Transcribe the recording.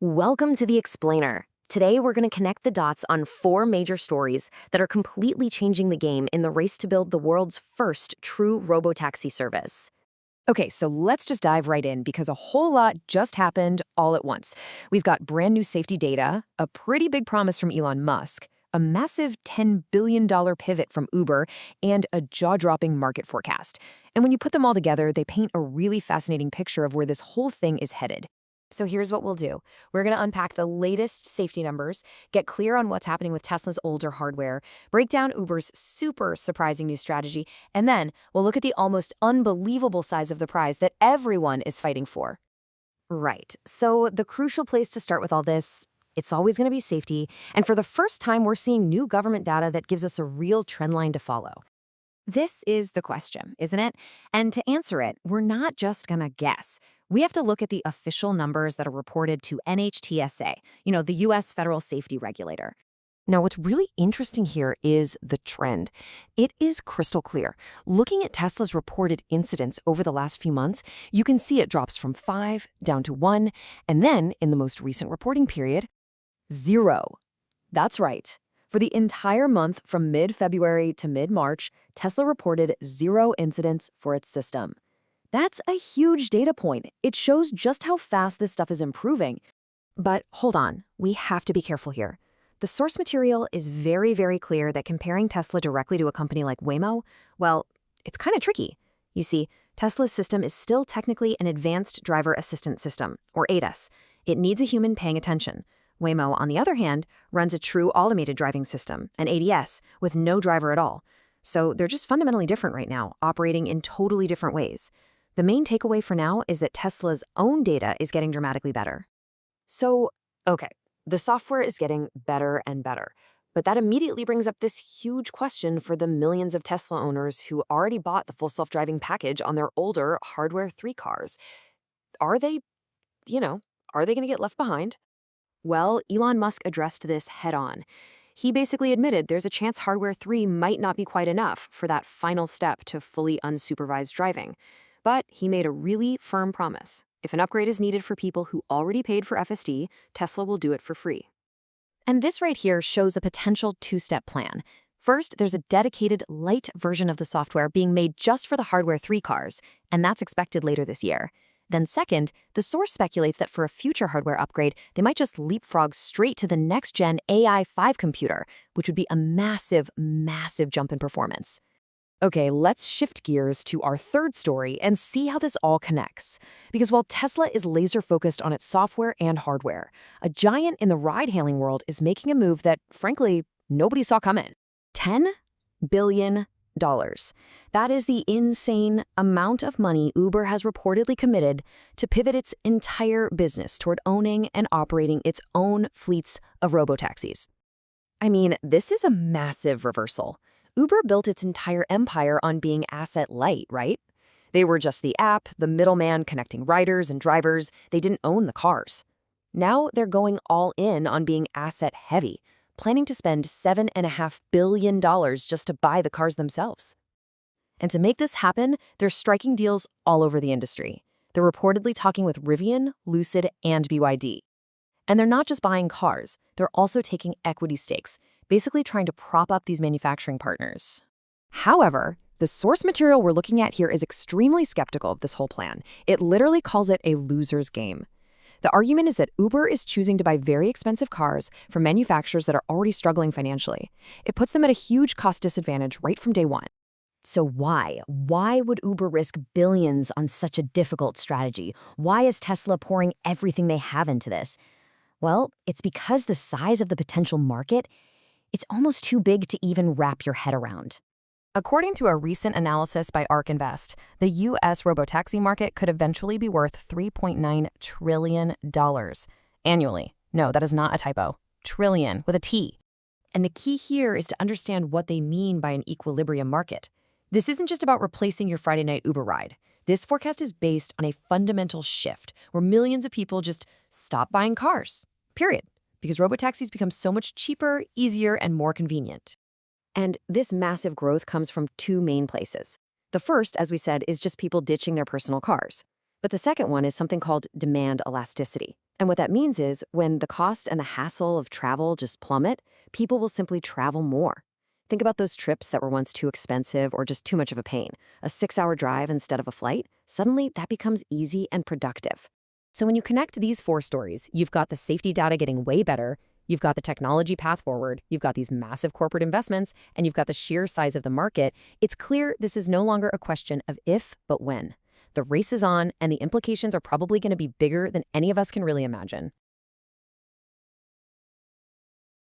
Welcome to The Explainer. Today, we're going to connect the dots on four major stories that are completely changing the game in the race to build the world's first true robotaxi service. Okay, so let's just dive right in because a whole lot just happened all at once. We've got brand new safety data, a pretty big promise from Elon Musk, a massive $10 billion pivot from Uber, and a jaw-dropping market forecast. And when you put them all together, they paint a really fascinating picture of where this whole thing is headed. So here's what we'll do. We're going to unpack the latest safety numbers, get clear on what's happening with Tesla's older hardware, break down Uber's super surprising new strategy, and then we'll look at the almost unbelievable size of the prize that everyone is fighting for. Right, so the crucial place to start with all this, it's always going to be safety, and for the first time, we're seeing new government data that gives us a real trend line to follow. This is the question, isn't it? And to answer it, we're not just going to guess. We have to look at the official numbers that are reported to NHTSA, the U.S. federal safety regulator. Now, what's really interesting here is the trend. It is crystal clear. Looking at Tesla's reported incidents over the last few months, you can see it drops from 5 down to 1, and then, in the most recent reporting period, 0. That's right. For the entire month from mid-February to mid-March, Tesla reported 0 incidents for its system. That's a huge data point. It shows just how fast this stuff is improving. But hold on, we have to be careful here. The source material is very, very clear that comparing Tesla directly to a company like Waymo, well, it's kind of tricky. You see, Tesla's system is still technically an advanced driver assistance system, or ADAS. It needs a human paying attention. Waymo, on the other hand, runs a true automated driving system, an ADS, with no driver at all. So they're just fundamentally different right now, operating in totally different ways. The main takeaway for now is that Tesla's own data is getting dramatically better. So, okay, the software is getting better and better, but that immediately brings up this huge question for the millions of Tesla owners who already bought the full self-driving package on their older Hardware 3 cars. Are they going to get left behind? Well, Elon Musk addressed this head-on. He basically admitted there's a chance Hardware 3 might not be quite enough for that final step to fully unsupervised driving. But he made a really firm promise. If an upgrade is needed for people who already paid for FSD, Tesla will do it for free. And this right here shows a potential two-step plan. First, there's a dedicated light version of the software being made just for the Hardware 3 cars, and that's expected later this year. Then second, the source speculates that for a future hardware upgrade, they might just leapfrog straight to the next-gen AI 5 computer, which would be a massive, massive jump in performance. Okay, let's shift gears to our third story and see how this all connects. Because while Tesla is laser-focused on its software and hardware, a giant in the ride-hailing world is making a move that, frankly, nobody saw coming. $10 billion. That is the insane amount of money Uber has reportedly committed to pivot its entire business toward owning and operating its own fleets of robotaxis. I mean, this is a massive reversal. Uber built its entire empire on being asset light, right? They were just the app, the middleman connecting riders and drivers. They didn't own the cars. Now they're going all in on being asset heavy, planning to spend $7.5 billion just to buy the cars themselves. And to make this happen, they're striking deals all over the industry. They're reportedly talking with Rivian, Lucid, and BYD. And they're not just buying cars, they're also taking equity stakes, basically trying to prop up these manufacturing partners. However, the source material we're looking at here is extremely skeptical of this whole plan. It literally calls it a loser's game. The argument is that Uber is choosing to buy very expensive cars from manufacturers that are already struggling financially. It puts them at a huge cost disadvantage right from day one. So why? Why would Uber risk billions on such a difficult strategy? Why is Tesla pouring everything they have into this? Well, it's because the size of the potential market, it's almost too big to even wrap your head around. According to a recent analysis by ARK Invest, the U.S. robotaxi market could eventually be worth $3.9 trillion annually. No, that is not a typo. Trillion with a T. And the key here is to understand what they mean by an equilibrium market. This isn't just about replacing your Friday night Uber ride. This forecast is based on a fundamental shift where millions of people just stop buying cars, period, because robotaxis become so much cheaper, easier, and more convenient. And this massive growth comes from two main places. The first, as we said, is just people ditching their personal cars. But the second one is something called demand elasticity. And what that means is when the cost and the hassle of travel just plummet, people will simply travel more. Think about those trips that were once too expensive or just too much of a pain. A 6-hour drive instead of a flight, suddenly that becomes easy and productive. So when you connect these four stories, you've got the safety data getting way better, you've got the technology path forward, you've got these massive corporate investments, and you've got the sheer size of the market. It's clear this is no longer a question of if, but when. The race is on, and the implications are probably going to be bigger than any of us can really imagine.